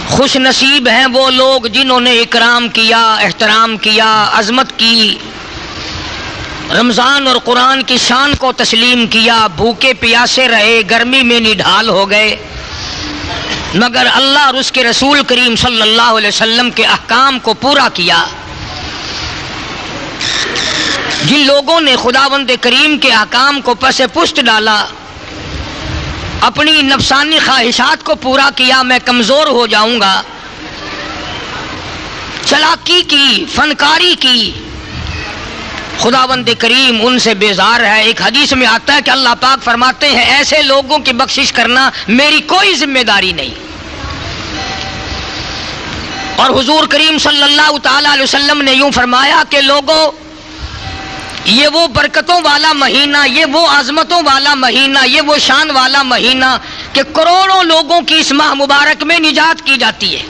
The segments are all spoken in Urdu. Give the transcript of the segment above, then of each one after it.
خوش نصیب ہیں وہ لوگ جنہوں نے اکرام کیا، احترام کیا، عظمت کی، رمضان اور قرآن کی شان کو تسلیم کیا، بھوکے پیاسے رہے، گرمی میں نڈھال ہو گئے، مگر اللہ اور اس کے رسول کریم صلی اللہ علیہ وسلم کے احکام کو پورا کیا۔ جن لوگوں نے خداوند کریم کے احکام کو پس پشت ڈالا، اپنی نفسانی خواہشات کو پورا کیا، میں کمزور ہو جاؤں گا، چلاکی کی، فنکاری کی، خداوند کریم ان سے بیزار ہے۔ ایک حدیث میں آتا ہے کہ اللہ پاک فرماتے ہیں ایسے لوگوں کی بخشش کرنا میری کوئی ذمہ داری نہیں۔ اور حضور کریم صلی اللہ تعالی علیہ وسلم نے یوں فرمایا کہ لوگوں، یہ وہ برکتوں والا مہینہ، یہ وہ عظمتوں والا مہینہ، یہ وہ شان والا مہینہ کہ کروڑوں لوگوں کی اس ماہ مبارک میں نجات کی جاتی ہے۔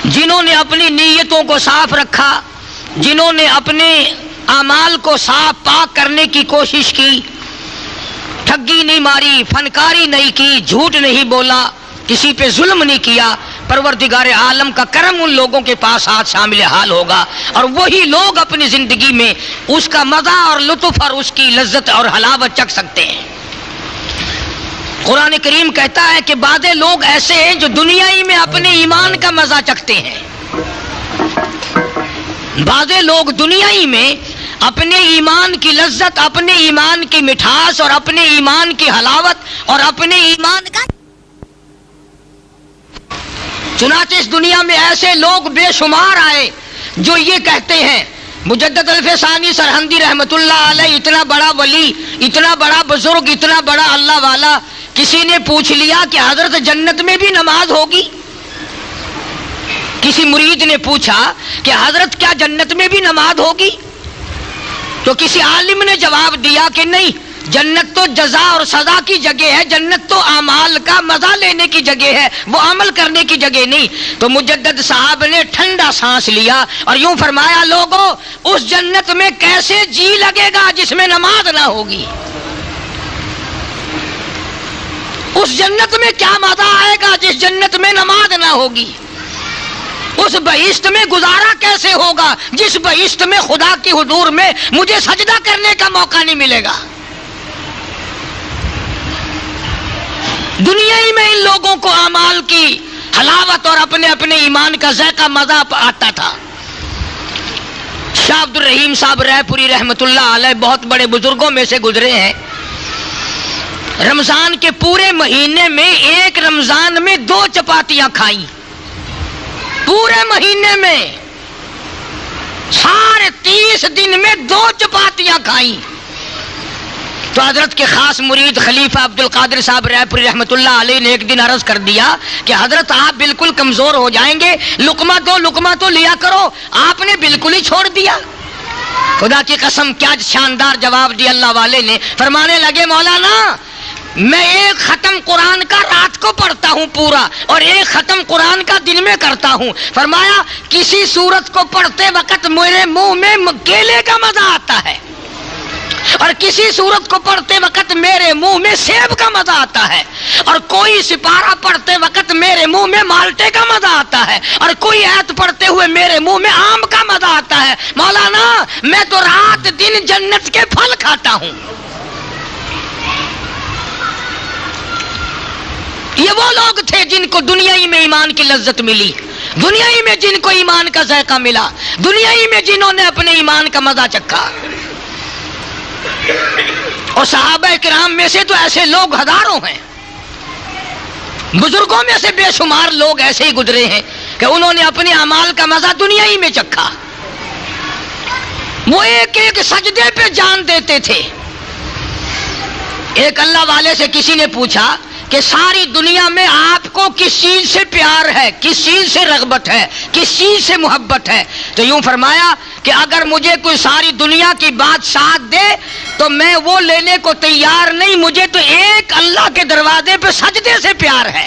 جنہوں نے اپنی نیتوں کو صاف رکھا، جنہوں نے اپنے اعمال کو صاف پاک کرنے کی کوشش کی، ٹھگی نہیں ماری، فنکاری نہیں کی، جھوٹ نہیں بولا، کسی پہ ظلم نہیں کیا، پروردگار عالم کا کرم ان لوگوں کے پاس آج شامل حال ہوگا، اور وہی لوگ اپنی زندگی میں اس کا مزہ اور لطف اور اس کی لذت اور حلاوت چکھ سکتے ہیں۔ قرآن کریم کہتا ہے کہ بعض لوگ ایسے ہیں جو دنیا ہی میں اپنے ایمان کا مزہ چکھتے ہیں، بعض لوگ دنیا ہی میں اپنے ایمان کی لذت، اپنے ایمان کی مٹھاس اور اپنے ایمان کی حلاوت اور اپنے ایمان کا، چنانچہ اس دنیا میں ایسے لوگ بے شمار آئے جو یہ کہتے ہیں، مجدد الف ثانی سرہندی رحمت اللہ علیہ اتنا بڑا ولی، اتنا بڑا بزرگ، اتنا بڑا اللہ والا، کسی نے پوچھ لیا کہ حضرت جنت میں بھی نماز ہوگی؟ کسی مرید نے پوچھا کہ حضرت کیا جنت میں بھی نماز ہوگی؟ تو کسی عالم نے جواب دیا کہ نہیں، جنت تو جزا اور سزا کی جگہ ہے، جنت تو اعمال کا مزہ لینے کی جگہ ہے، وہ عمل کرنے کی جگہ نہیں۔ تو مجدد صاحب نے ٹھنڈا سانس لیا اور یوں فرمایا، لوگوں اس جنت میں کیسے جی لگے گا جس میں نماز نہ ہوگی؟ اس جنت میں کیا مزہ آئے گا جس جنت میں نماز نہ ہوگی؟ اس بہشت میں گزارا کیسے ہوگا جس بہشت میں خدا کی حضور میں مجھے سجدہ کرنے کا موقع نہیں ملے گا؟ دنیا ہی میں ان لوگوں کو اعمال کی حلاوت اور اپنے اپنے ایمان کا ذائقہ مزہ آتا تھا۔ شاہ عبد الرحیم صاحب رائے پوری رحمت اللہ علیہ بہت بڑے بزرگوں میں سے گزرے ہیں۔ رمضان کے پورے مہینے میں ایک رمضان میں 2 چپاتیاں کھائیں، پورے مہینے میں سارے 30 دن میں 2 چپاتیاں کھائیں۔ تو حضرت کے خاص مرید خلیفہ عبد القادر صاحب رائے پوری رحمت اللہ علیہ نے ایک دن عرض کر دیا کہ حضرت آپ بالکل کمزور ہو جائیں گے، لقمہ تو لیا کرو، آپ نے بالکل ہی چھوڑ دیا۔ خدا کی قسم کیا شاندار جواب دیا اللہ والے نے، فرمانے لگے مولانا میں ایک ختم قرآن کا رات کو پڑھتا ہوں پورا، اور ایک ختم قرآن کا دن میں کرتا ہوں۔ فرمایا کسی سورت کو پڑھتے وقت میرے منہ میں کیلے کا مزہ آتا ہے، اور کسی سورت کو پڑھتے وقت میرے منہ میں سیب کا مزہ آتا ہے، اور کوئی سپارہ پڑھتے وقت میرے منہ میں مالٹے کا مزہ آتا ہے، اور کوئی آیت پڑھتے ہوئے میرے منہ میں آم کا مزہ آتا ہے۔ مولانا میں تو رات دن جنت کے پھل کھاتا ہوں۔ یہ وہ لوگ تھے جن کو دنیا ہی میں ایمان کی لذت ملی، دنیا ہی میں جن کو ایمان کا ذائقہ ملا، دنیا ہی میں جنہوں نے اپنے ایمان کا مزہ چکھا۔ اور صحابہ کرام میں سے تو ایسے لوگ ہزاروں ہیں، بزرگوں میں سے بے شمار لوگ ایسے ہی گزرے ہیں کہ انہوں نے اپنے اعمال کا مزہ دنیا ہی میں چکھا۔ وہ ایک ایک سجدے پہ جان دیتے تھے۔ ایک اللہ والے سے کسی نے پوچھا کہ ساری دنیا میں آپ کو کس چیز سے پیار ہے، کس چیز سے رغبت ہے، کس چیز سے محبت ہے؟ تو یوں فرمایا کہ اگر مجھے کوئی ساری دنیا کی بات ساتھ دے تو میں وہ لینے کو تیار نہیں، مجھے تو ایک اللہ کے دروازے پہ سجدے سے پیار ہے۔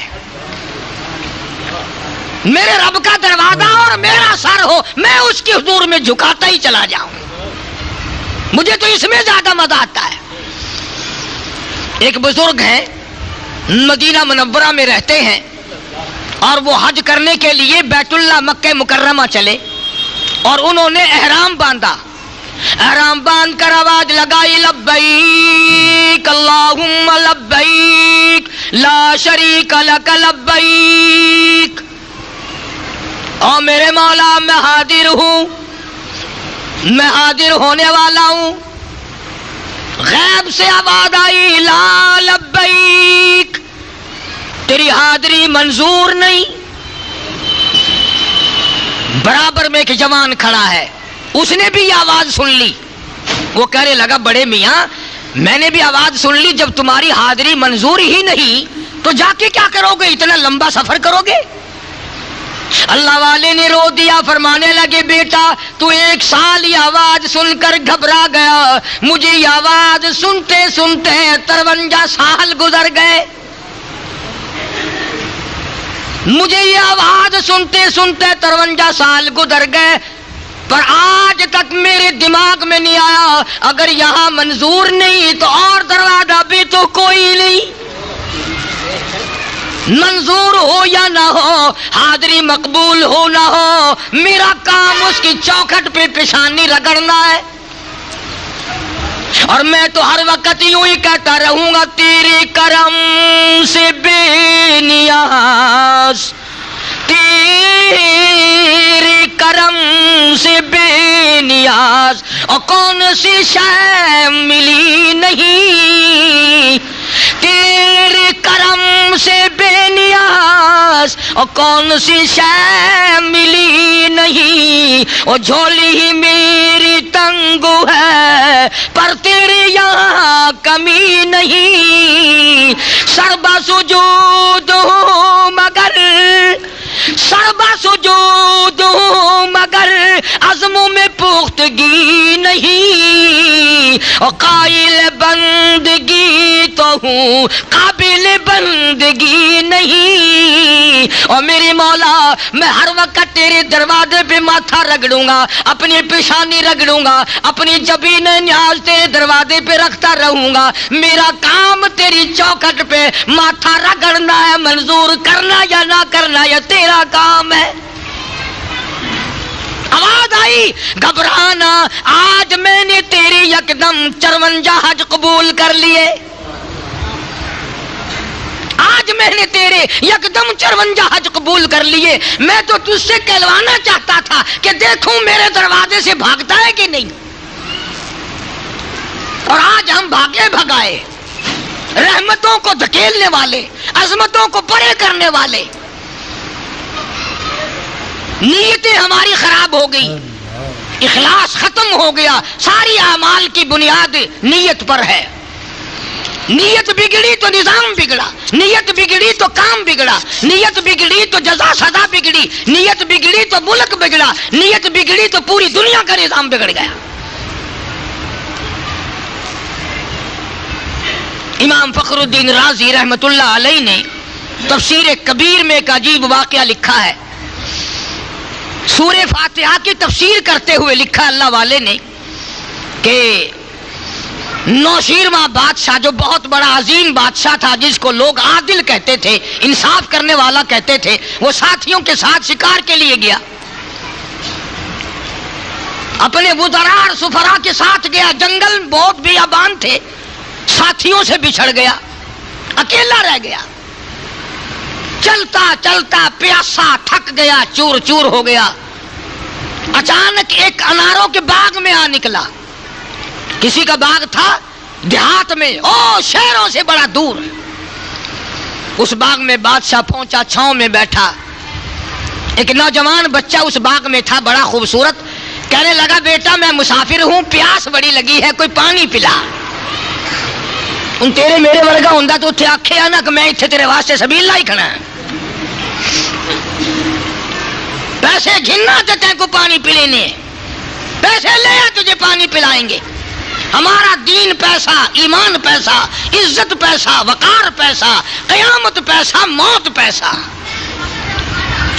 میرے رب کا دروازہ اور میرا سر ہو، میں اس کی حضور میں جھکاتا ہی چلا جاؤں، مجھے تو اس میں زیادہ مزہ آتا ہے۔ ایک بزرگ ہیں مدینہ منورہ میں رہتے ہیں اور وہ حج کرنے کے لیے بیت اللہ مکہ مکرمہ چلے اور انہوں نے احرام باندھا. احرام باندھ کر آواز لگائی لبیک اللہم لبیک لا شریک لک لبیک. او میرے مولا میں حاضر ہوں، میں حاضر ہونے والا ہوں. غیب سے آواز آئی لا لبیک، تیری حاضری منظور نہیں. برابر میں ایک جوان کھڑا ہے، اس نے بھی یہ آواز سن لی. وہ کہنے لگا بڑے میاں میں نے بھی آواز سن لی، جب تمہاری حاضری منظور ہی نہیں تو جا کے کیا کرو گے، اتنا لمبا سفر کرو گے؟ اللہ والے نے رو دیا، فرمانے لگے بیٹا تو 1 سال یہ آواز سن کر گھبرا گیا، مجھے یہ آواز سنتے سنتے 53 سال گزر گئے. مجھے یہ آواز سنتے سنتے 53 سال گزر گئے، پر آج تک میرے دماغ میں نہیں آیا اگر یہاں منظور نہیں تو اور دروازہ بھی تو کوئی نہیں. منظور ہو یا نہ ہو، حاضری مقبول ہو نہ ہو، میرا کام اس کی چوکھٹ پہ پیشانی رگڑنا ہے. اور میں تو ہر وقت یوں ہی کہتا رہوں گا تیرے کرم سے بے نیاز، تیرے کرم سے بے نیاز، اور کون سی شے ملی نہیں. تیرے کرم سے بے نیاز اور کون سی شے ملی نہیں. اور جھولی ہی میری تنگ ہے پر تیرے یہاں کمی نہیں. سربا سجود ہوں مگر، سربا سجود ہوں مگر عزموں میں پختگی نہیں. اور قائل بندگی تو ہوں قابل بندگی نہیں. اور میری مولا میں ہر وقت تیرے دروازے پہ ماتھا رگڑوں گا، اپنی پیشانی رگڑوں گا، اپنی جبین نیاز تیرے دروازے پہ رکھتا رہوں گا. میرا کام تیری چوکھٹ پہ ماتھا رگڑنا ہے، منظور کرنا یا نہ کرنا یہ تیرا کام ہے. آواز آئی گھبرانا، آج میں نے تیری یکدم 54 حج قبول کر لیے. آج میں نے تیرے یکدم 54 حج قبول کر لیے. میں تو تجھ سے کہلوانا چاہتا تھا کہ دیکھوں میرے دروازے سے بھاگتا ہے کہ نہیں. اور آج ہم بھاگے بھگائے، رحمتوں کو دھکیلنے والے، عظمتوں کو پرے کرنے والے. نیتیں ہماری خراب ہو گئی، اخلاص ختم ہو گیا. ساری اعمال کی بنیاد نیت پر ہے. نیت بگڑی تو نظام بگڑا، نیت بگڑی تو کام بگڑا، نیت بگڑی تو جزا سزا بگڑی، نیت بگڑی تو ملک بگڑا، نیت بگڑی تو پوری دنیا کا نظام بگڑ گیا. امام فخر الدین رازی رحمت اللہ علیہ نے تفسیر کبیر میں ایک عجیب واقعہ لکھا ہے. سورہ فاتحہ کی تفسیر کرتے ہوئے لکھا اللہ والے نے کہ نوشیرواں بادشاہ جو بہت بڑا عظیم بادشاہ تھا، جس کو لوگ عادل کہتے تھے، انصاف کرنے والا کہتے تھے، وہ ساتھیوں کے ساتھ شکار کے لیے گیا. اپنے وزراء اور سفراء کے ساتھ گیا. جنگل بہت بیابان تھے، ساتھیوں سے بچھڑ گیا، اکیلا رہ گیا. چلتا چلتا پیاسا تھک گیا، چور چور ہو گیا. اچانک ایک اناروں کے باغ میں آ نکلا. کسی کا باغ تھا دیہات میں، شہروں سے بڑا دور. اس باغ میں بادشاہ پہنچا، چھاؤں میں بیٹھا. ایک نوجوان بچہ اس باغ میں تھا، بڑا خوبصورت. کہنے لگا بیٹا میں مسافر ہوں، پیاس بڑی لگی ہے، کوئی پانی پلا. تیرے میرے ورگا ہوندا تو اتنے آکھے نا کہ میں اتنے تیرے واسطے سبیل لائی کھڑا ہے. پیسے گھننا تو تین کو پانی پلانے، پیسے لے آ تجھے پانی پلائیں گے. ہمارا دین پیسہ، ایمان پیسہ، عزت پیسہ، وقار پیسہ، قیامت پیسہ، موت پیسہ.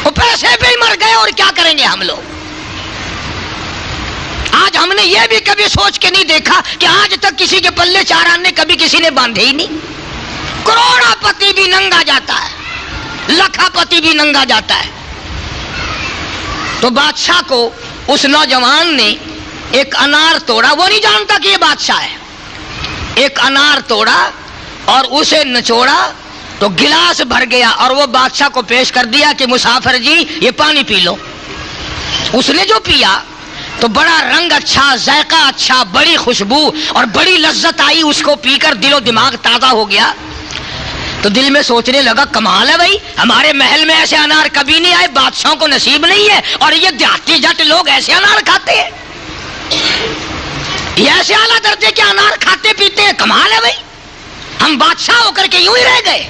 وہ پیسے بھی مر گئے اور کیا کریں گے ہم لوگ. آج ہم نے یہ بھی کبھی سوچ کے نہیں دیکھا کہ آج تک کسی کے پلے 4 آنے کبھی کسی نے باندھے ہی نہیں. کروڑا پتی بھی ننگا جاتا ہے، لکھا پتی بھی ننگا جاتا ہے۔ تو بادشاہ کو اس نوجوان نے ایک انار توڑا، وہ نہیں جانتا کہ یہ بادشاہ ہے، ایک انار توڑا اور اسے نچوڑا تو گلاس بھر گیا اور وہ بادشاہ کو پیش کر دیا کہ مسافر جی یہ پانی پی لو۔ اس نے جو پیا تو بڑا رنگ اچھا، ذائقہ اچھا، بڑی خوشبو اور بڑی لذت آئی، اس کو پی کر دل و دماغ تازہ ہو گیا۔ تو دل میں سوچنے لگا کمال ہے بھائی، ہمارے محل میں ایسے انار کبھی نہیں آئے، بادشاہوں کو نصیب نہیں ہے، اور یہ دیہاتی جٹ لوگ ایسے انار کھاتے ہیں، یہ ایسے اعلیٰ درجے کے انار کھاتے پیتے ہیں، کمال ہے بھائی، ہم بادشاہ ہو کر کے یوں ہی رہ گئے،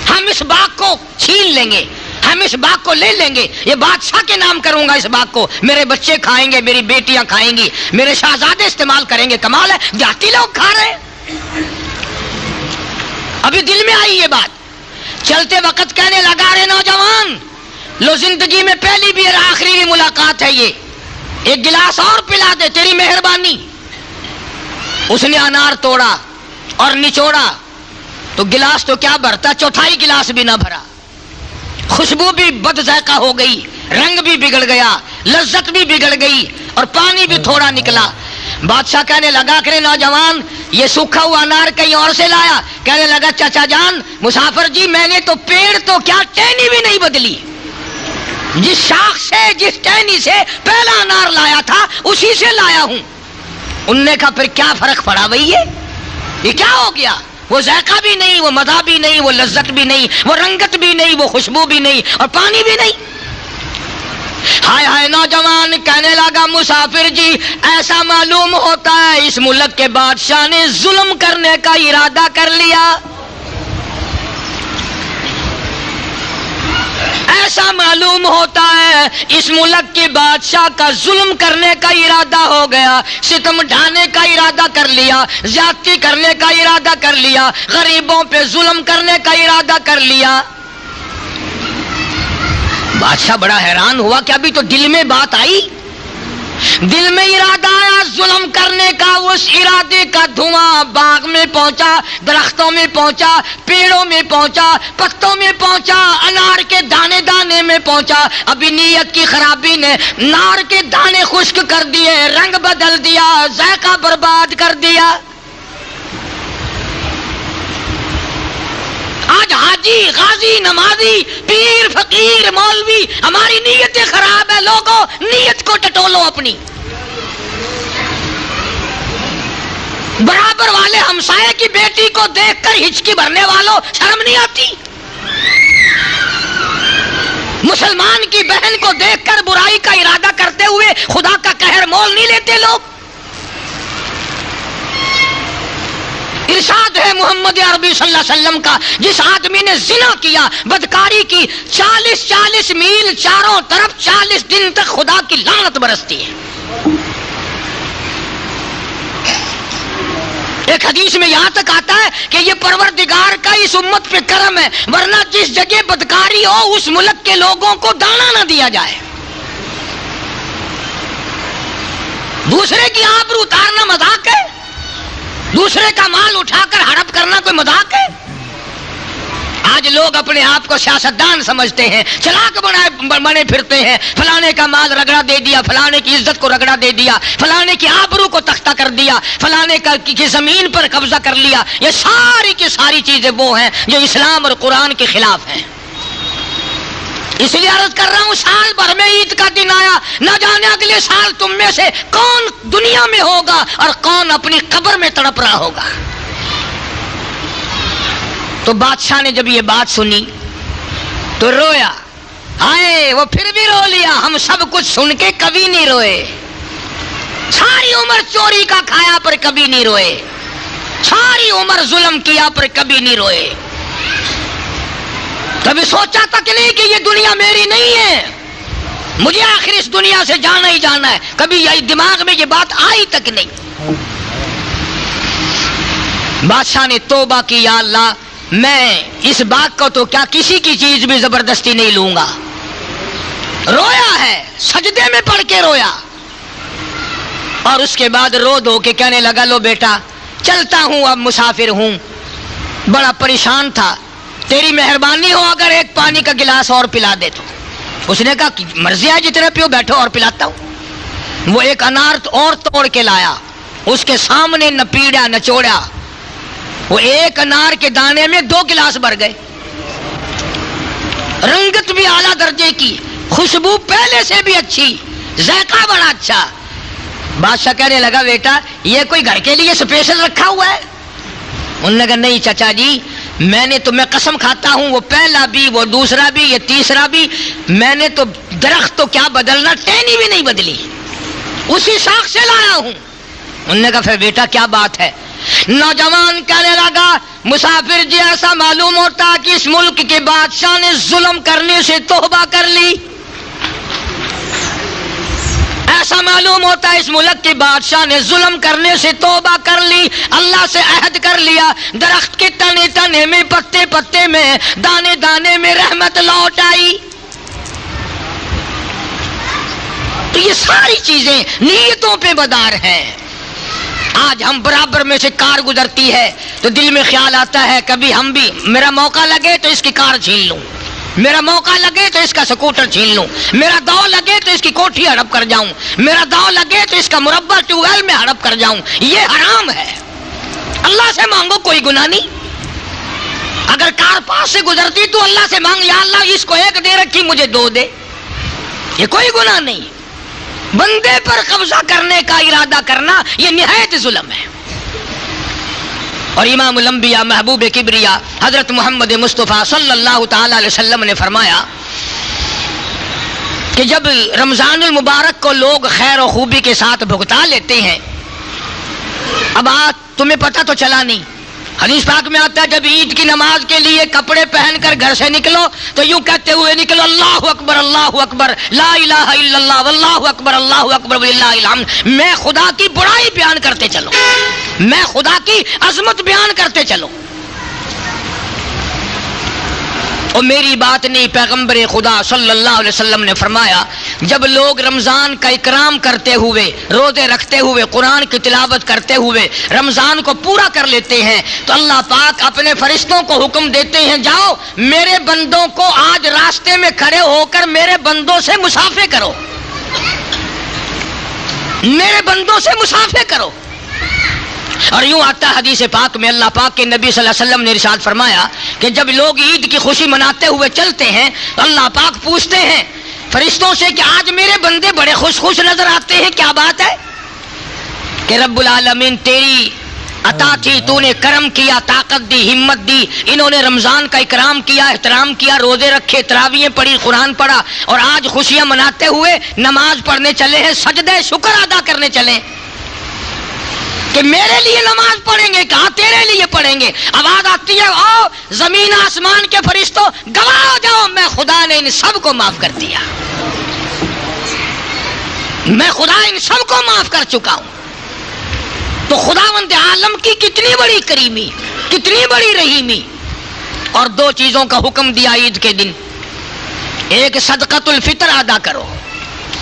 ہم اس باغ کو چھین لیں گے، ہم اس باغ کو لے لیں گے، یہ بادشاہ کے نام کروں گا اس باغ کو، میرے بچے کھائیں گے، میری بیٹیاں کھائیں گی، میرے شہزادے استعمال کریں گے، کمال ہے، دیہاتی لوگ کھا رہے ہیں۔ ابھی دل میں آئی یہ بات، چلتے وقت کہنے لگا رے نوجوان، لو زندگی میں پہلی بھی اور آخری بھی ملاقات ہے، یہ ایک گلاس اور پلا دے، تیری مہربانی۔ اس نے انار توڑا اور نچوڑا تو گلاس تو کیا بھرتا، چوتھائی گلاس بھی نہ بھرا، خوشبو بھی بد ذائقہ ہو گئی، رنگ بھی بگڑ گیا، لذت بھی بگڑ گئی اور پانی بھی تھوڑا نکلا۔ بادشاہ کہنے لگا کہ نوجوان یہ سوکھا ہوا انار کہیں اور سے لایا؟ کہنے لگا چچا جان مسافر جی میں نے تو پیڑ تو کیا ٹہنی بھی نہیں بدلی، جس شاخ سے جس ٹہنی سے پہلا انار لایا تھا اسی سے لایا ہوں۔ ان نے کہا پھر کیا فرق پڑا بھئی، یہ کیا ہو گیا؟ وہ ذائقہ بھی نہیں، وہ مزہ بھی نہیں، وہ لذت بھی نہیں، وہ رنگت بھی نہیں، وہ خوشبو بھی نہیں اور پانی بھی نہیں۔ ہائے ہائے نوجوان کہنے لگا مسافر جی ایسا معلوم ہوتا ہے اس ملک کے بادشاہ نے ظلم کرنے کا ارادہ کر لیا، ایسا معلوم ہوتا ہے اس ملک کے بادشاہ کا ظلم کرنے کا ارادہ ہو گیا، ستم ڈھانے کا ارادہ کر لیا، زیادتی کرنے کا ارادہ کر لیا، غریبوں پہ ظلم کرنے کا ارادہ کر لیا۔ بادشاہ بڑا حیران ہوا کہ ابھی تو دل میں بات آئی، دل میں ارادہ آیا ظلم کرنے کا، اس ارادے کا دھواں باغ میں پہنچا، درختوں میں پہنچا، پیڑوں میں پہنچا، پتوں میں پہنچا، انار کے دانے دانے میں پہنچا۔ ابھی نیت کی خرابی نے نار کے دانے خشک کر دیے، رنگ بدل دیا، ذائقہ برباد کر دیا۔ آج حاجی غازی نمازی پیر فقیر مولوی ہماری نیتیں خراب ہے، لوگوں نیت کو ٹٹولو اپنی۔ برابر والے ہمسائے کی بیٹی کو دیکھ کر ہچکی بھرنے والوں شرم نہیں آتی؟ مسلمان کی بہن کو دیکھ کر برائی کا ارادہ کرتے ہوئے خدا کا قہر مول نہیں لیتے لوگ؟ ارشاد ہے محمد عربی صلی اللہ علیہ وسلم کا، جس آدمی نے زنا کیا، بدکاری کی، 40 میل چاروں طرف 40 دن تک خدا کی لعنت برستی ہے۔ ایک حدیث میں یہاں تک آتا ہے کہ یہ پروردگار کا اس امت پہ کرم ہے، ورنہ جس جگہ بدکاری ہو اس ملک کے لوگوں کو دانا نہ دیا جائے۔ دوسرے کی آبرو اتارنا مذاق ہے؟ دوسرے کا مال اٹھا کر ہڑپ کرنا کوئی مذاق ہے؟ آج لوگ اپنے آپ کو سیاستدان سمجھتے ہیں، چلاک بنے پھرتے ہیں، فلانے کا مال رگڑا دے دیا، فلانے کی عزت کو رگڑا دے دیا، فلانے کی آبرو کو تختہ کر دیا، فلانے کی زمین پر قبضہ کر لیا۔ یہ ساری کی ساری چیزیں وہ ہیں جو اسلام اور قرآن کے خلاف ہیں۔ اس لیے عرض کر رہا ہوں سال بھر میں عید کا دن آیا، نہ جانے اگلے سال تم میں سے کون دنیا میں ہوگا اور کون اپنی قبر میں تڑپ رہا ہوگا۔ تو بادشاہ نے جب یہ بات سنی تو رویا، آئے وہ پھر بھی رو لیا، ہم سب کچھ سن کے کبھی نہیں روئے، ساری عمر چوری کا کھایا پر کبھی نہیں روئے، ساری عمر ظلم کیا پر کبھی نہیں روئے، کبھی سوچا تک نہیں کہ یہ دنیا میری نہیں ہے، مجھے آخر اس دنیا سے جانا ہی جانا ہے، کبھی یہ دماغ میں یہ بات آئی تک نہیں۔ بادشاہ نے توبہ کی، یا اللہ میں اس باغ کو تو کیا کسی کی چیز بھی زبردستی نہیں لوں گا۔ رویا ہے، سجدے میں پڑھ کے رویا، اور اس کے بعد رو دھو کے کہنے لگا لو بیٹا چلتا ہوں، اب مسافر ہوں، بڑا پریشان تھا، تیری مہربانی ہو اگر ایک پانی کا گلاس اور پلا دے تو۔ اس نے کہا کہ مرضی ہے جتنے پیو، بیٹھو اور پلاتا ہوں۔ وہ ایک انار اور توڑ کے لایا، اس کے سامنے نہ پیڑا نہ چوڑا، وہ ایک انار کے دانے میں 2 گلاس بھر گئے، رنگت بھی اعلیٰ درجے کی، خوشبو پہلے سے بھی اچھی، ذائقہ بڑا اچھا۔ بادشاہ کہنے لگا بیٹا یہ کوئی گھر کے لیے اسپیشل رکھا ہوا ہے؟ انہوں نے کہا نہیں چچا جی، میں نے تو میں قسم کھاتا ہوں وہ پہلا بھی، وہ دوسرا بھی، یہ تیسرا بھی، میں نے تو درخت تو کیا بدلنا، ٹہنی بھی نہیں بدلی، اسی شاخ سے لایا ہوں۔ انہوں نے کہا پھر بیٹا کیا بات ہے؟ نوجوان کہنے لگا مسافر جی ایسا معلوم ہوتا کہ اس ملک کے بادشاہ نے ظلم کرنے سے توبہ کر لی، ایسا معلوم ہوتا ہے اس ملک کے بادشاہ نے ظلم کرنے سے توبہ کر لی، اللہ سے عہد کر لیا، درخت کے تنے تنے میں، پتے پتے میں، دانے دانے میں رحمت لوٹ آئی۔ تو یہ ساری چیزیں نیتوں پہ مدار ہیں۔ آج ہم برابر میں سے کار گزرتی ہے تو دل میں خیال آتا ہے کبھی ہم بھی، میرا موقع لگے تو اس کی کار چھین لوں، میرا موقع لگے تو اس کا سکوٹر چھین لوں، میرا داؤ لگے تو اس کی کوٹھی ہڑپ کر جاؤں، میرا داؤ لگے تو اس کا مربع ٹیوب ویل میں ہڑپ کر جاؤں۔ یہ حرام ہے، اللہ سے مانگو، کوئی گناہ نہیں۔ اگر کار پاس سے گزرتی تو اللہ سے مانگ، یا اللہ اس کو 1 دے رکھی مجھے 2 دے، یہ کوئی گناہ نہیں۔ بندے پر قبضہ کرنے کا ارادہ کرنا یہ نہایت ظلم ہے۔ اور امام الانبیاء محبوب کبریا حضرت محمد مصطفیٰ صلی اللہ تعالی علیہ وسلم نے فرمایا کہ جب رمضان المبارک کو لوگ خیر و خوبی کے ساتھ بھگتا لیتے ہیں، اب تمہیں پتہ تو چلا نہیں، حدیث پاک میں آتا ہے جب عید کی نماز کے لیے کپڑے پہن کر گھر سے نکلو تو یوں کہتے ہوئے نکلو اللہ اکبر لا الہ الا اللہ واللہ اکبر وللہ الحمد، میں خدا کی بڑائی بیان کرتے چلو، میں خدا کی عظمت بیان کرتے چلو۔ اور میری بات نہیں، پیغمبر خدا صلی اللہ علیہ وسلم نے فرمایا جب لوگ رمضان کا اکرام کرتے ہوئے، روزے رکھتے ہوئے، قرآن کی تلاوت کرتے ہوئے رمضان کو پورا کر لیتے ہیں تو اللہ پاک اپنے فرشتوں کو حکم دیتے ہیں جاؤ میرے بندوں کو آج راستے میں کھڑے ہو کر میرے بندوں سے مسافے کرو، میرے بندوں سے مسافے کرو۔ اور یوں آتا ہے حدیث پاک میں، اللہ پاک کے نبی صلی اللہ علیہ وسلم نے ارشاد فرمایا کہ جب لوگ عید کی خوشی مناتے ہوئے چلتے ہیں تو اللہ پاک پوچھتے ہیں فرشتوں سے کہ آج میرے بندے بڑے خوش خوش نظر آتے ہیں، کیا بات ہے؟ کہ رب العالمین تیری عطا تھی، تو نے کرم کیا، طاقت دی، ہمت دی، انہوں نے رمضان کا اکرام کیا، احترام کیا، روزے رکھے، تراویحیں پڑھی، قرآن پڑھا، اور آج خوشیاں مناتے ہوئے نماز پڑھنے چلے ہیں، سجدہ شکر ادا کرنے چلے کہ میرے لیے نماز پڑھیں گے، کہاں تیرے لیے پڑھیں گے۔ آواز آتی ہے او زمین آسمان کے فرشتوں گواہ ہو جاؤ میں خدا نے ان سب کو معاف کر دیا، میں خدا ان سب کو معاف کر چکا ہوں۔ تو خداوند عالم کی کتنی بڑی کریمی، کتنی بڑی رحیمی۔ اور 2 چیزوں کا حکم دیا عید کے دن، ایک صدقۃ الفطر ادا کرو،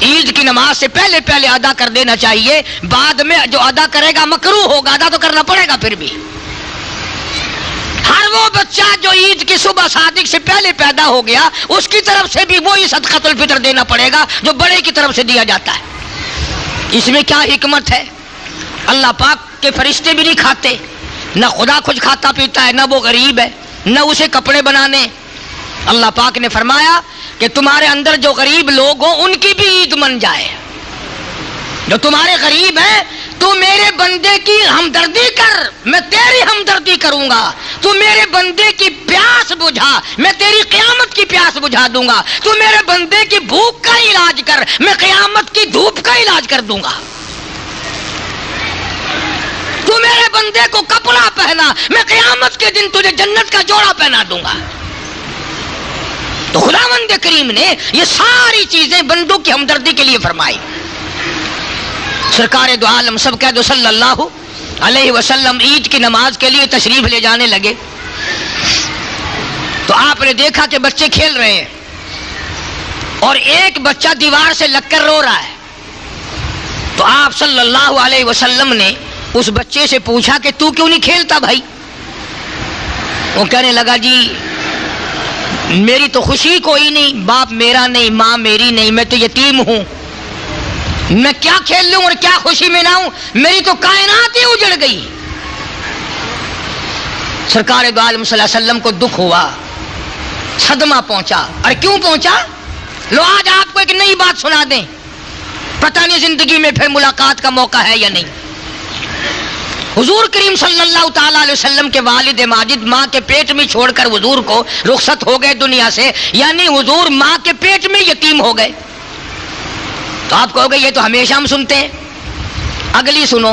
عید کی نماز سے پہلے پہلے ادا کر دینا چاہیے، بعد میں جو ادا کرے گا مکروہ ہوگا، ادا تو کرنا پڑے گا پھر بھی۔ ہر وہ بچہ جو عید کی صبح صادق سے پہلے پیدا ہو گیا اس کی طرف سے بھی وہی صدقۃ الفطر دینا پڑے گا جو بڑے کی طرف سے دیا جاتا ہے۔ اس میں کیا حکمت ہے؟ اللہ پاک کے فرشتے بھی نہیں کھاتے، نہ خدا کچھ کھاتا پیتا ہے، نہ وہ غریب ہے، نہ اسے کپڑے بنانے۔ اللہ پاک نے فرمایا کہ تمہارے اندر جو غریب لوگ ہوں ان کی بھی عید من جائے، جو تمہارے غریب ہیں تو میرے بندے کی ہمدردی کر، میں تیری ہمدردی کروں گا، تو میرے بندے کی پیاس بجھا، میں تیری قیامت کی پیاس بجھا دوں گا، تو میرے بندے کی بھوک کا علاج کر، میں قیامت کی دھوپ کا علاج کر دوں گا، تو میرے بندے کو کپڑا پہنا، میں قیامت کے دن تجھے جنت کا جوڑا پہنا دوں گا۔ تو خداوند کریم نے یہ ساری چیزیں بندوں کی ہمدردی کے لیے فرمائی۔ سرکار دو عالم سب کہہ دو صلی اللہ علیہ وسلم عید کی نماز کے لیے تشریف لے جانے لگے تو آپ نے دیکھا کہ بچے کھیل رہے ہیں اور ایک بچہ دیوار سے لگ کر رو رہا ہے، تو آپ صلی اللہ علیہ وسلم نے اس بچے سے پوچھا کہ تو کیوں نہیں کھیلتا بھائی؟ وہ کہنے لگا جی میری تو خوشی کوئی نہیں، باپ میرا نہیں، ماں میری نہیں، میں تو یتیم ہوں، میں کیا کھیل لوں اور کیا خوشی مناؤں، میری تو کائنات ہی اجڑ گئی۔ سرکار دو عالم صلی اللہ علیہ وسلم کو دکھ ہوا، صدمہ پہنچا۔ اور کیوں پہنچا؟ لو آج آپ کو ایک نئی بات سنا دیں، پتہ نہیں زندگی میں پھر ملاقات کا موقع ہے یا نہیں۔ حضور کریم صلی اللہ تعالی علیہ وسلم کے والد ماجد ماں کے پیٹ میں چھوڑ کر حضور کو رخصت ہو گئے دنیا سے، یعنی حضور ماں کے پیٹ میں یتیم ہو گئے۔ تو آپ کہو گے یہ تو ہمیشہ ہم سنتے ہیں، اگلی سنو۔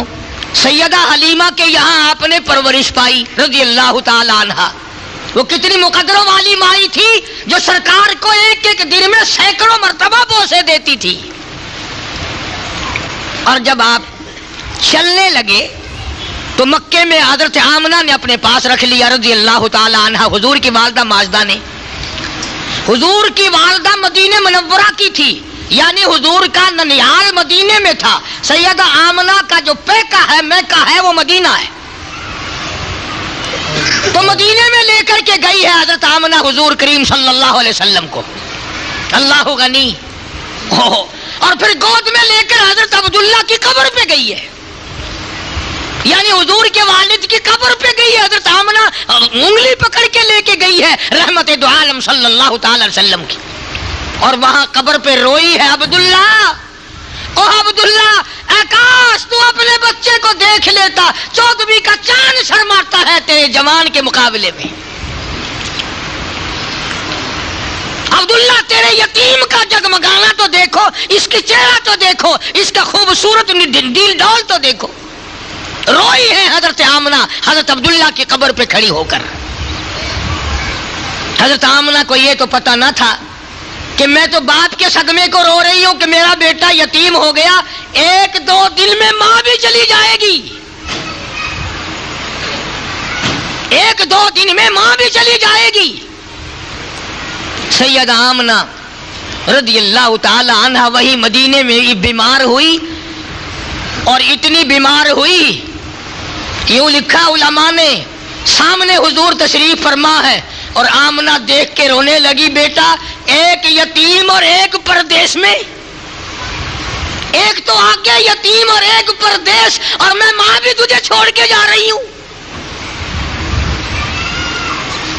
سیدہ حلیمہ کے یہاں آپ نے پرورش پائی رضی اللہ تعالی عنہا۔ وہ کتنی مقدروں والی مائی تھی جو سرکار کو ایک ایک دن میں سینکڑوں مرتبہ بوسے دیتی تھی۔ اور جب آپ چلنے لگے تو مکے میں حضرت آمنہ نے اپنے پاس رکھ لیا رضی اللہ تعالی عنہا، حضور کی والدہ ماجدہ نے۔ حضور کی والدہ مدینہ منورہ کی تھی، یعنی حضور کا ننیال مدینے میں تھا۔ سیدہ آمنہ کا جو پیکا ہے میکہ ہے وہ مدینہ ہے، تو مدینے میں لے کر کے گئی ہے حضرت آمنہ حضور کریم صلی اللہ علیہ وسلم کو، اللہ غنی۔ اور پھر گود میں لے کر حضرت عبداللہ کی قبر پہ گئی ہے، یعنی حضور کے والد کی قبر پہ گئی ہے حضرت آمنہ، انگلی پکڑ کے لے کے گئی ہے رحمت دو عالم صلی اللہ تعالی علیہ وسلم کی، اور وہاں قبر پہ روئی ہے عبداللہ، او عبداللہ، اے کاش تو اپنے بچے کو دیکھ لیتا، 14ویں کا چاند شرماتا ہے تیرے جوان کے مقابلے میں۔ عبداللہ تیرے یتیم کا جگمگانا تو دیکھو، اس کی چہرہ تو دیکھو، اس کا خوبصورت ڈیل ڈول تو دیکھو۔ روئی ہے حضرت آمنہ حضرت عبداللہ کی قبر پہ کھڑی ہو کر۔ حضرت آمنہ کو یہ تو پتہ نہ تھا کہ میں تو باپ کے صدمے کو رو رہی ہوں کہ میرا بیٹا یتیم ہو گیا، 1-2 دن میں ماں بھی چلی جائے گی، 1-2 دن میں ماں بھی چلی جائے گی۔ سیدہ آمنہ رضی اللہ تعالی عنہ وہی مدینے میں بیمار ہوئی، اور اتنی بیمار ہوئی، یوں لکھا علماء نے، سامنے حضور تشریف فرما ہے اور آمنہ دیکھ کے رونے لگی، بیٹا ایک یتیم اور ایک پردیس میں، ایک تو آگے یتیم اور ایک پردیس، اور میں ماں بھی تجھے چھوڑ کے جا رہی ہوں۔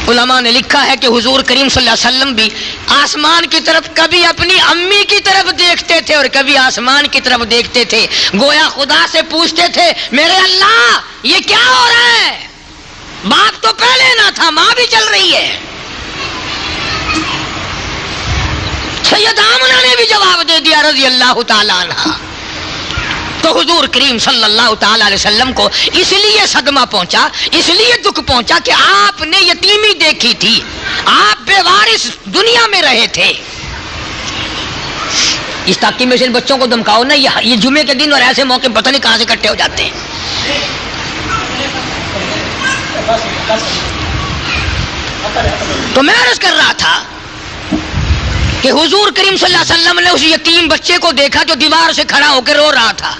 علماء نے لکھا ہے کہ حضور کریم صلی اللہ علیہ وسلم بھی آسمان کی طرف کبھی اپنی امی کی طرف دیکھتے تھے اور کبھی آسمان کی طرف دیکھتے تھے، گویا خدا سے پوچھتے تھے میرے اللہ یہ کیا ہو رہا ہے، باپ تو پہلے نہ تھا، ماں بھی چل رہی ہے۔ سیدہ آمنہ نے بھی جواب دے دیا رضی اللہ تعالی عنہ۔ تو حضور کریم صلی اللہ تعالی علیہ وسلم کو اس لیے صدمہ پہنچا، اس لیے دکھ پہنچا کہ آپ نے یتیمی دیکھی تھی، آپ بے وارث دنیا میں رہے تھے۔ اس تاکہ میں سے بچوں کو دمکاؤ نا، یہ جمعے کے دن اور ایسے موقع پتہ نہیں کہاں سے اکٹھے ہو جاتے ہیں۔ تو میں عرض کر رہا تھا کہ حضور کریم صلی اللہ علیہ وسلم نے اس یتیم بچے کو دیکھا جو دیوار سے کھڑا ہو کے رو رہا تھا۔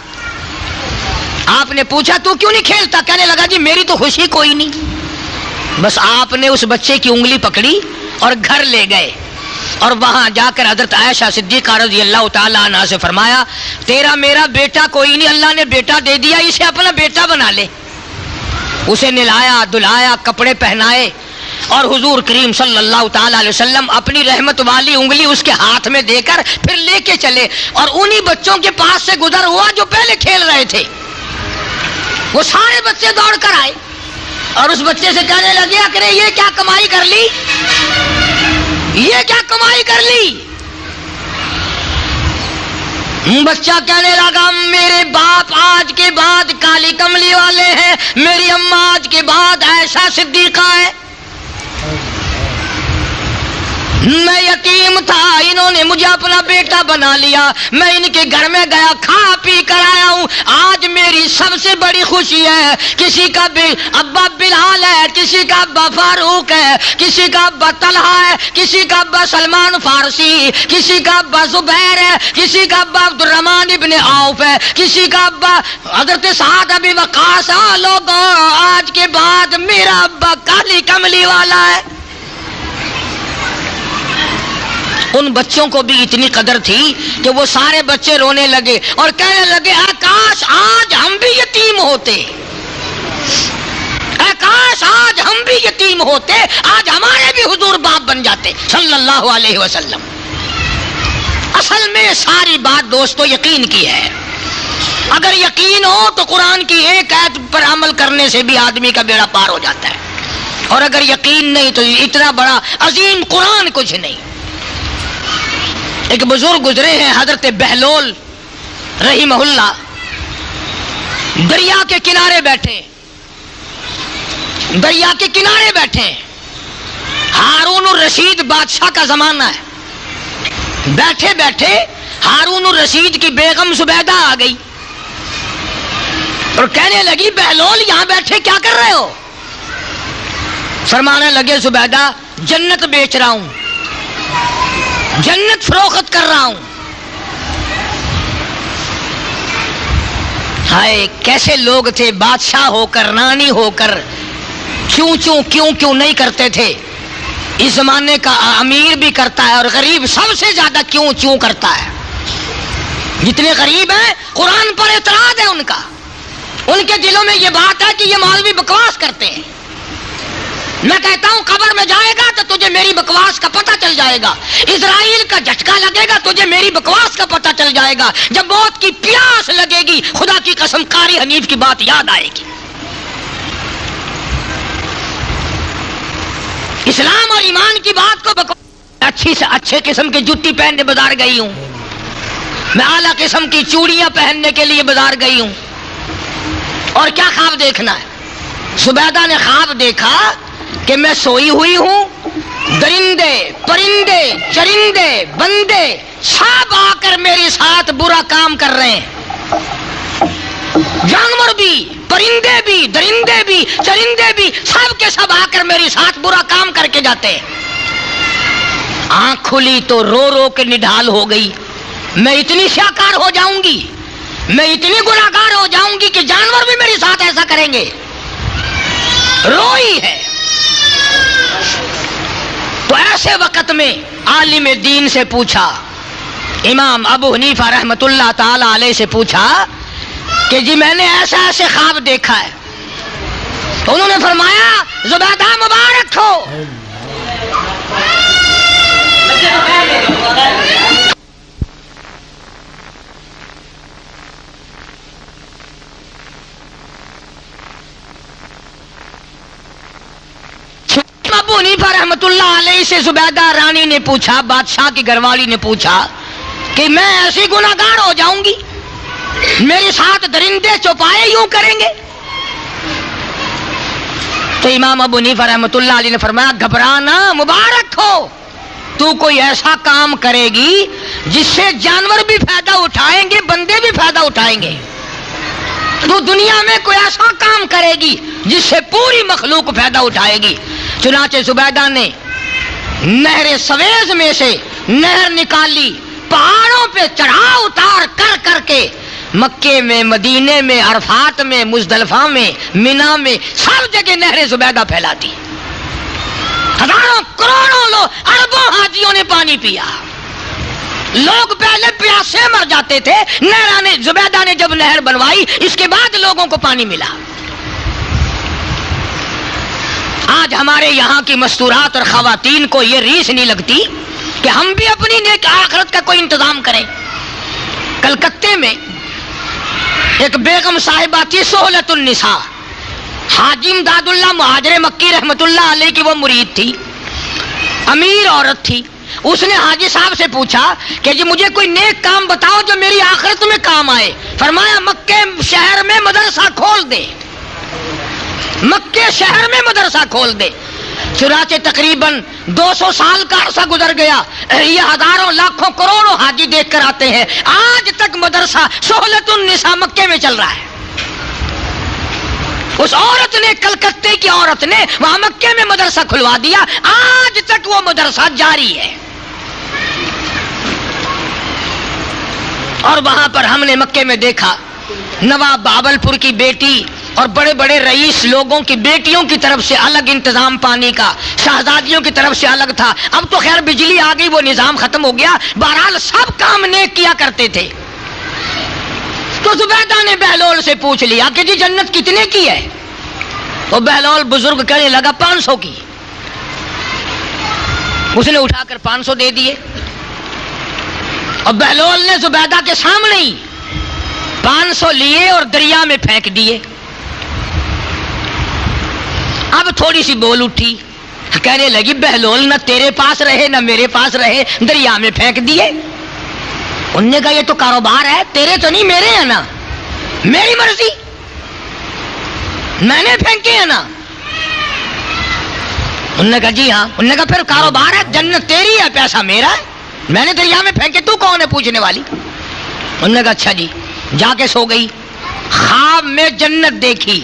آپ نے پوچھا تو کیوں نہیں کھیلتا؟ کہنے لگا جی میری تو خوشی کوئی نہیں۔ بس آپ نے اس بچے کی انگلی پکڑی اور گھر لے گئے، اور وہاں جا کر حضرت عائشہ صدیقہ رضی اللہ تعالی عنہا سے فرمایا تیرا میرا بیٹا کوئی نہیں، اللہ نے بیٹا دے دیا، اسے اپنا بیٹا بنا لے۔ اسے نہلایا دھلایا، کپڑے پہنائے، اور حضور کریم صلی اللہ تعالی علیہ وسلم اپنی رحمت والی انگلی اس کے ہاتھ میں دے کر پھر لے کے چلے، اور انہی بچوں کے پاس سے گزر ہوا جو پہلے کھیل رہے تھے۔ وہ سارے بچے دوڑ کر آئے اور اس بچے سے کہنے لگے کہ یہ کیا کمائی کر لی، یہ کیا کمائی کر لی؟ بچہ کہنے لگا میرے باپ آج کے بعد کالی کملی والے ہیں، میری اماں آج کے بعد عائشہ صدیقہ ہے۔ میں یتیم تھا، انہوں نے مجھے اپنا بیٹا بنا لیا، میں ان کے گھر میں گیا، کھا پی کر آیا ہوں، آج میری سب سے بڑی خوشی ہے، کسی کا ابا بلال ہے، کسی کا ابا فاروق ہے، کسی کا ابا طلحہ ہے، کسی کا ابا سلمان فارسی، کسی کا ابا زبیر ہے، کسی کا ابا عبد الرحمن ابن عوف ہے، کسی کا ابا حضرت سعد ابی وقاص۔ لوگوں آج کے بعد میرا ابا کالی کملی والا ہے۔ ان بچوں کو بھی اتنی قدر تھی کہ وہ سارے بچے رونے لگے اور کہنے لگے کاش آج ہم بھی یتیم ہوتے، کاش آج ہم بھی یتیم ہوتے، آج ہمارے بھی حضور باپ بن جاتے صلی اللہ علیہ وسلم۔ اصل میں ساری بات دوستو یقین کی ہے۔ اگر یقین ہو تو قرآن کی ایک آیت پر عمل کرنے سے بھی آدمی کا بیڑا پار ہو جاتا ہے، اور اگر یقین نہیں تو اتنا بڑا عظیم قرآن کچھ نہیں۔ ایک بزرگ گزرے ہیں حضرت بہلول رحمہ اللہ، دریا کے کنارے بیٹھے، دریا کے کنارے بیٹھے، ہارون الرشید بادشاہ کا زمانہ ہے، بیٹھے بیٹھے ہارون الرشید کی بیگم زبیدہ آ گئی اور کہنے لگی بہلول یہاں بیٹھے کیا کر رہے ہو؟ فرمانے لگے زبیدہ جنت بیچ رہا ہوں، جنت فروخت کر رہا ہوں۔ ہائے کیسے لوگ تھے، بادشاہ ہو کر رانی ہو کر کیوں نہیں کرتے تھے۔ اس زمانے کا امیر بھی کرتا ہے اور غریب سب سے زیادہ کیوں کرتا ہے۔ جتنے غریب ہیں قرآن پر اعتراض ہے ان کا، ان کے دلوں میں یہ بات ہے کہ یہ مولوی بکواس کرتے ہیں۔ میں کہتا ہوں قبر میں جائے گا تو تجھے میری بکواس کا پتہ چل جائے گا، اسرائیل کا جھٹکا لگے گا تجھے میری بکواس کا پتہ چل جائے گا، جب موت کی پیاس لگے گی خدا کی قسم قاری حنیف کی بات یاد آئے گی۔ اسلام اور ایمان کی بات کو بکواس، اچھی سے اچھے قسم کی جوتی پہننے بازار گئی ہوں، میں اعلیٰ قسم کی چوڑیاں پہننے کے لیے بازار گئی ہوں، اور کیا خواب دیکھنا ہے؟ زبیدہ نے خواب دیکھا کہ میں سوئی ہوئی ہوں، درندے پرندے چرندے بندے سب آ کر میرے ساتھ برا کام کر رہے ہیں، جانور بھی پرندے بھی درندے بھی چرندے بھی سب کے سب آ کر میرے ساتھ برا کام کر کے جاتے ہیں۔ آنکھ کھلی تو رو رو کے نڈھال ہو گئی، میں اتنی سیاکار ہو جاؤں گی، میں اتنی گناہگار ہو جاؤں گی کہ جانور بھی میرے ساتھ ایسا کریں گے، روئی ہے۔ تو ایسے وقت میں عالم دین سے پوچھا، امام ابو حنیفہ رحمت اللہ تعالی علیہ سے پوچھا کہ جی میں نے ایسا ایسے خواب دیکھا ہے، تو انہوں نے فرمایا زبیدہ مبارک ہو، ابو حنیفہ رحمت اللہ علیہ سے زبیدہ رانی نے پوچھا، بادشاہ کی گھر والی نے پوچھا کہ میں ایسی گناہگار ہو جاؤں گی، میرے ساتھ درندے چوپائے یوں کریں گے؟ تو امام ابو حنیفہ رحمت اللہ علیہ نے فرمایا گھبرانا مبارک ہو، تو کوئی ایسا کام کرے گی جس سے جانور بھی فائدہ اٹھائیں گے، بندے بھی فائدہ اٹھائیں گے، تو دنیا میں کوئی ایسا کام کرے گی جس سے پوری مخلوق فائدہ اٹھائے گی۔ چنانچہ زبیدہ نے نہر سویز میں سے نہر نکالی، پہاڑوں پہ چڑھا اتار کر کر کے مکے میں، مدینے میں، عرفات میں، مزدلفہ میں، مینا میں سب جگہ نہر زبیدہ پھیلا دی، ہزاروں کروڑوں لوگ، اربوں حاجیوں نے پانی پیا۔ لوگ پہلے پیاسے مر جاتے تھے، زبیدہ نے جب نہر بنوائی اس کے بعد لوگوں کو پانی ملا۔ آج ہمارے یہاں کی مستورات اور خواتین کو یہ ریس نہیں لگتی کہ ہم بھی اپنی نیک آخرت کا کوئی انتظام کریں۔ کلکتے میں ایک بیگم صاحبہ تھی سہولت النساء، حاجی امداد اللہ مہاجر مکی رحمت اللہ علیہ کی وہ مرید تھی، امیر عورت تھی۔ اس نے حاجی صاحب سے پوچھا کہ جی مجھے کوئی نیک کام بتاؤ جو میری آخرت میں کام آئے۔ فرمایا مکے شہر میں مدرسہ کھول دے، مکے شہر میں مدرسہ کھول دے۔ چنانچہ تقریباً 200 سال کا عرصہ گزر گیا، یہ ہزاروں لاکھوں کروڑوں حاجی دیکھ کر آتے ہیں، آج تک مدرسہ سہولت النساء مکے میں چل رہا ہے۔ اس عورت نے، کلکتے کی عورت نے وہاں مکے میں مدرسہ کھلوا دیا، آج تک وہ مدرسہ جاری ہے۔ اور وہاں پر ہم نے مکے میں دیکھا نواب بہاول پور کی بیٹی اور بڑے بڑے رئیس لوگوں کی بیٹیوں کی طرف سے الگ انتظام پانی کا، شہزادیوں کی طرف سے الگ تھا۔ اب تو خیر بجلی آ گئی، وہ نظام ختم ہو گیا، بہرحال سب کام نیک کیا کرتے تھے۔ تو زبیدہ نے بہلول سے پوچھ لیا کہ جی جنت کتنے کی ہے؟ وہ بہلول بزرگ کہنے لگا 500 کی۔ اس نے اٹھا کر 500 دے دیے، اور بہلول نے زبیدہ کے سامنے ہی 500 لیے اور دریا میں پھینک دیے۔ اب تھوڑی سی بول اٹھی، کہنے لگی بہلول نہ تیرے پاس رہے نہ میرے پاس رہے، دریا میں پھینک دیے۔ انہوں نے کہا یہ تو کاروبار ہے، تیرے تو نہیں میرے ہیں نا، میری مرضی، میں نے پھینکے ہیں نا۔ انہوں نے کہا جی ہاں۔ انہوں نے کہا پھر کاروبار ہے، جنت تیری ہے پیسہ میرا ہے، میں نے دریا میں پھینکے، تو کون ہے پوچھنے والی؟ انہوں نے کہا اچھا جی۔ جا کے سو گئی، خواب میں جنت دیکھی،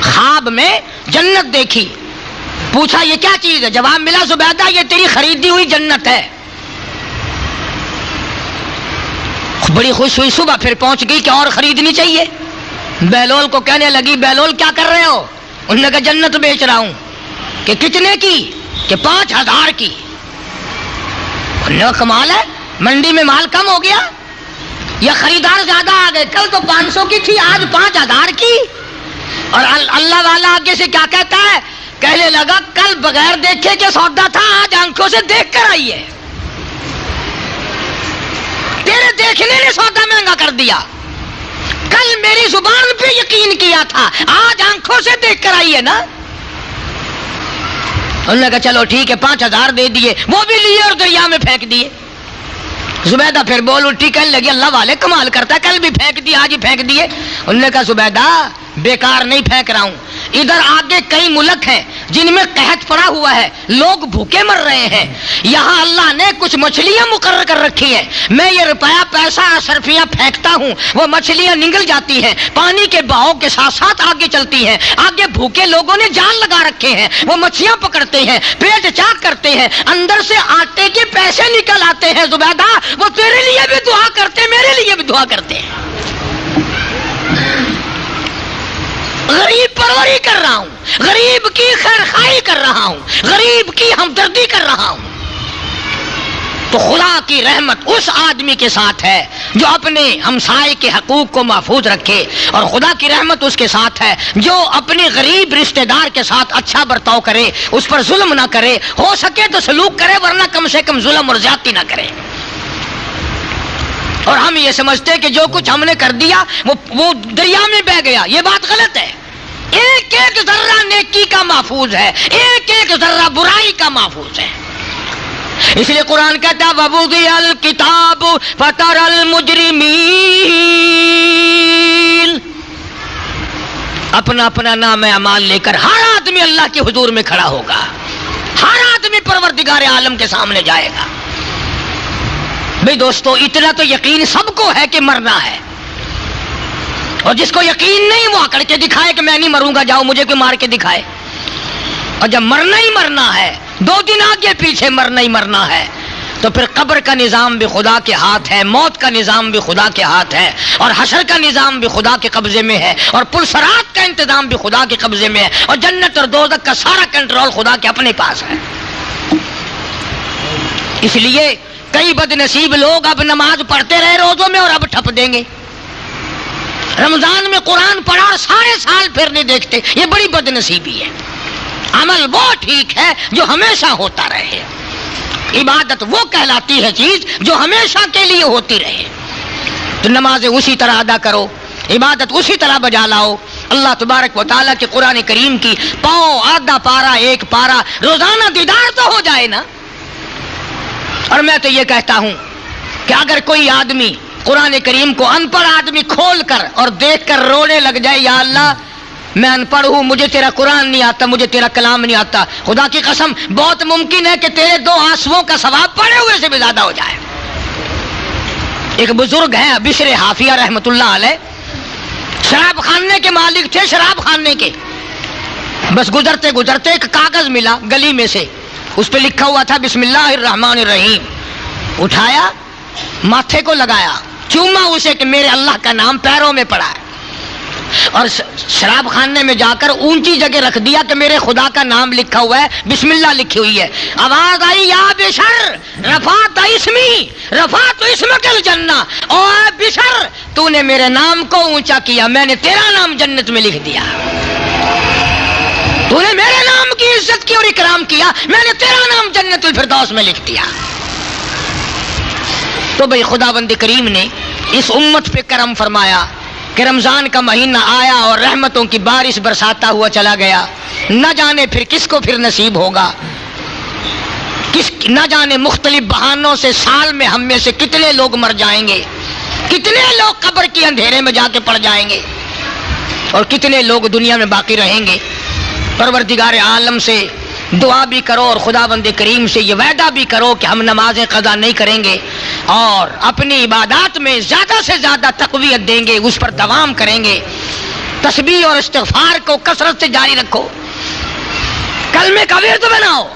خواب میں جنت دیکھی۔ پوچھا یہ کیا چیز ہے؟ جواب ملا زبیدہ یہ تیری خریدی ہوئی جنت ہے۔ بڑی خوش ہوئی، صبح پھر پہنچ گئی کہ اور خریدنی چاہیے۔ بہلول کو کہنے لگی بہلول کیا کر رہے ہو؟ انہوں نے کہا جنت بیچ رہا ہوں۔ کہ کتنے کی؟ کہ 5000 کی۔ انہوں نے کہا کمال ہے، منڈی میں مال کم ہو گیا یا خریدار زیادہ آ گئے؟ کل تو 500 کی تھی، آج 5000 کی۔ اور اللہ والا آگے سے کیا کہتا ہے؟ کہنے لگا کل بغیر دیکھے کہ سودا تھا، آج آنکھوں سے دیکھ کر آئی ہے۔ تیرے دیکھنے نے سودا مہنگا کر دیا، کل میری زبان پہ یقین کیا تھا، آج آنکھوں سے دیکھ کر آئی ہے نا۔ انہوں نے کہا چلو ٹھیک ہے، 5000 دے دیے، وہ بھی لیے اور دریا میں پھینک دیے۔ زبیدہ پھر بول اٹھی، کہنے لگی اللہ والے کمال کرتا ہے، کل بھی پھینک دیے آج ہی پھینک دیے۔ انہوں نے کہا زبیدہ بیکار نہیں پھینک رہا ہوں، ادھر آگے کئی ملک ہیں جن میں قحط پڑا ہوا ہے، لوگ بھوکے مر رہے ہیں، یہاں اللہ نے کچھ مچھلیاں مقرر کر رکھی ہیں، میں یہ روپیہ پیسہ صرفیاں پھینکتا ہوں، وہ مچھلیاں نگل جاتی ہیں، پانی کے بہاؤ کے ساتھ ساتھ آگے چلتی ہیں، آگے بھوکے لوگوں نے جال لگا رکھے ہیں، وہ مچھلیاں پکڑتے ہیں، پیٹ چاک کرتے ہیں، اندر سے آٹے کے پیسے نکل آتے ہیں۔ زبیدہ وہ تیرے لیے بھی دعا کرتے ہیں، میرے لیے بھی دعا کرتے ہیں۔ غریب پروری کر رہا ہوں، غریب کی خیر خواہی کر رہا ہوں، غریب کی ہمدردی کر رہا ہوں۔ تو خدا کی رحمت اس آدمی کے ساتھ ہے جو اپنے ہمسائے کے حقوق کو محفوظ رکھے، اور خدا کی رحمت اس کے ساتھ ہے جو اپنے غریب رشتہ دار کے ساتھ اچھا برتاؤ کرے، اس پر ظلم نہ کرے، ہو سکے تو سلوک کرے، ورنہ کم سے کم ظلم اور زیادتی نہ کرے۔ اور ہم یہ سمجھتے کہ جو کچھ ہم نے کر دیا وہ دریا میں بہہ گیا، یہ بات غلط ہے۔ ایک ایک ذرہ نیکی کا محفوظ ہے، ایک ایک ذرہ برائی کا محفوظ ہے۔ اس لیے قرآن کہتا ہے وَوُضِعَ الْكِتَابُ فَتَرَى الْمُجْرِمِينَ، اپنا اپنا نام اعمال لے کر ہر آدمی اللہ کے حضور میں کھڑا ہوگا، ہر آدمی پروردگار عالم کے سامنے جائے گا۔ بھئی دوستو اتنا تو یقین سب کو ہے کہ مرنا ہے، اور جس کو یقین نہیں وہ آکڑ کے دکھائے کہ میں نہیں مروں گا، جاؤ مجھے کوئی مار کے دکھائے۔ اور جب مرنا ہی مرنا ہے، 2 دن آگے پیچھے مرنا ہی مرنا ہے، تو پھر قبر کا نظام بھی خدا کے ہاتھ ہے، موت کا نظام بھی خدا کے ہاتھ ہے، اور حشر کا نظام بھی خدا کے قبضے میں ہے، اور پلسرات کا انتظام بھی خدا کے قبضے میں ہے، اور جنت اور دوزخ کا سارا کنٹرول خدا کے اپنے پاس ہے۔ اس لیے کئی بد نصیب لوگ اب نماز پڑھتے رہے روزوں میں اور اب ٹھپ دیں گے، رمضان میں قرآن پڑھا اور سارے سال پھر نہیں دیکھتے، یہ بڑی بد نصیبی ہے۔ عمل وہ ٹھیک ہے جو ہمیشہ ہوتا رہے، عبادت وہ کہلاتی ہے چیز جو ہمیشہ کے لیے ہوتی رہے۔ تو نمازیں اسی طرح ادا کرو، عبادت اسی طرح بجا لاؤ۔ اللہ تبارک و تعالیٰ کے قرآن کریم کی پاؤں آدھا پارا 1 پارا روزانہ دیدار تو ہو جائے نا۔ اور میں تو یہ کہتا ہوں کہ اگر کوئی آدمی قرآن کریم کو ان پڑھ آدمی کھول کر اور دیکھ کر رونے لگ جائے، یا اللہ میں ان پڑھ ہوں، مجھے تیرا قرآن نہیں آتا، مجھے تیرا کلام نہیں آتا، خدا کی قسم بہت ممکن ہے کہ تیرے 2 آنسوؤں کا ثواب پڑے ہوئے سے بھی زیادہ ہو جائے۔ ایک بزرگ ہیں بشر حافیہ رحمت اللہ علیہ، شراب خانے کے مالک تھے، شراب خانے کے۔ بس گزرتے گزرتے ایک کاغذ ملا گلی میں سے، اس پہ لکھا ہوا تھا بسم اللہ الرحمن الرحیم۔ اٹھایا، ماتھے کو لگایا، چوما اسے کہ میرے اللہ کا نام پیروں میں پڑا ہے، اور شراب خانے میں جا کر اونچی جگہ رکھ دیا کہ میرے خدا کا نام لکھا ہوا ہے، بسم اللہ لکھی ہوئی ہے۔ آواز آئی یا بشر رفعت اسمی رفعت اسمک الجنہ، او اے بشر تو نے میرے نام کو اونچا کیا، میں نے تیرا نام جنت میں لکھ دیا۔ تو نے میرے نام کی عزت کی اور اکرام کیا، میں نے تیرا نام جنت الفردوس میں لکھ دیا۔ تو بھئی خداوند کریم نے اس امت پہ کرم فرمایا کہ رمضان کا مہینہ آیا اور رحمتوں کی بارش برساتا ہوا چلا گیا۔ نہ جانے پھر کس کو پھر نصیب ہوگا، نہ جانے مختلف بہانوں سے سال میں ہم میں سے کتنے لوگ مر جائیں گے، کتنے لوگ قبر کی اندھیرے میں جا کے پڑ جائیں گے، اور کتنے لوگ دنیا میں باقی رہیں گے۔ پروردگار عالم سے دعا بھی کرو اور خداوند کریم سے یہ وعدہ بھی کرو کہ ہم نمازیں قضا نہیں کریں گے اور اپنی عبادات میں زیادہ سے زیادہ تقویت دیں گے، اس پر دوام کریں گے۔ تسبیح اور استغفار کو کثرت سے جاری رکھو، کلمے کا ورد بناؤ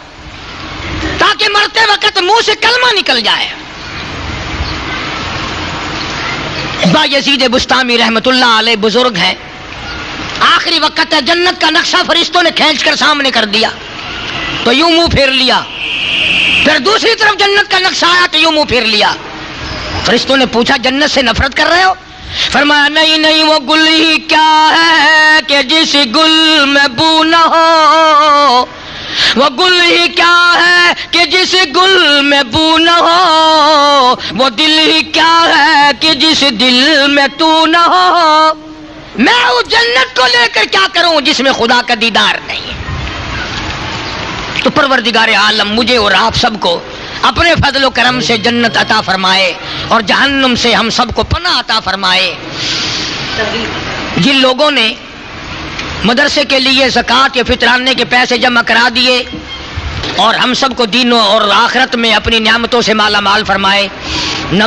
تاکہ مرتے وقت منہ سے کلمہ نکل جائے۔ بایزید بستامی رحمت اللہ علیہ بزرگ ہیں، آخری وقت ہے، جنت کا نقشہ فرشتوں نے کھینچ کر سامنے کر دیا تو یوں منہ پھیر لیا، پھر دوسری طرف جنت کا نقشہ آیا تو یوں منہ پھیر لیا۔ فرشتوں نے پوچھا جنت سے نفرت کر رہے ہو؟ فرمایا نہیں نہیں، وہ گل ہی کیا ہے کہ جس گل میں بو نہ ہو، وہ گل ہی کیا ہے کہ جس گل میں بو نہ ہو، وہ دل ہی کیا ہے کہ جس دل میں تو نہ ہو۔ میں اس جنت کو لے کر کیا کروں جس میں خدا کا دیدار نہیں ہے؟ تو پروردگار عالم مجھے اور آپ سب کو اپنے فضل و کرم سے جنت عطا فرمائے اور جہنم سے ہم سب کو پناہ عطا فرمائے۔ جن لوگوں نے مدرسے کے لیے زکوٰۃ یا فطرانے کے پیسے جمع کرا دیے اور ہم سب کو دین اور آخرت میں اپنی نعمتوں سے مالا مال فرمائے،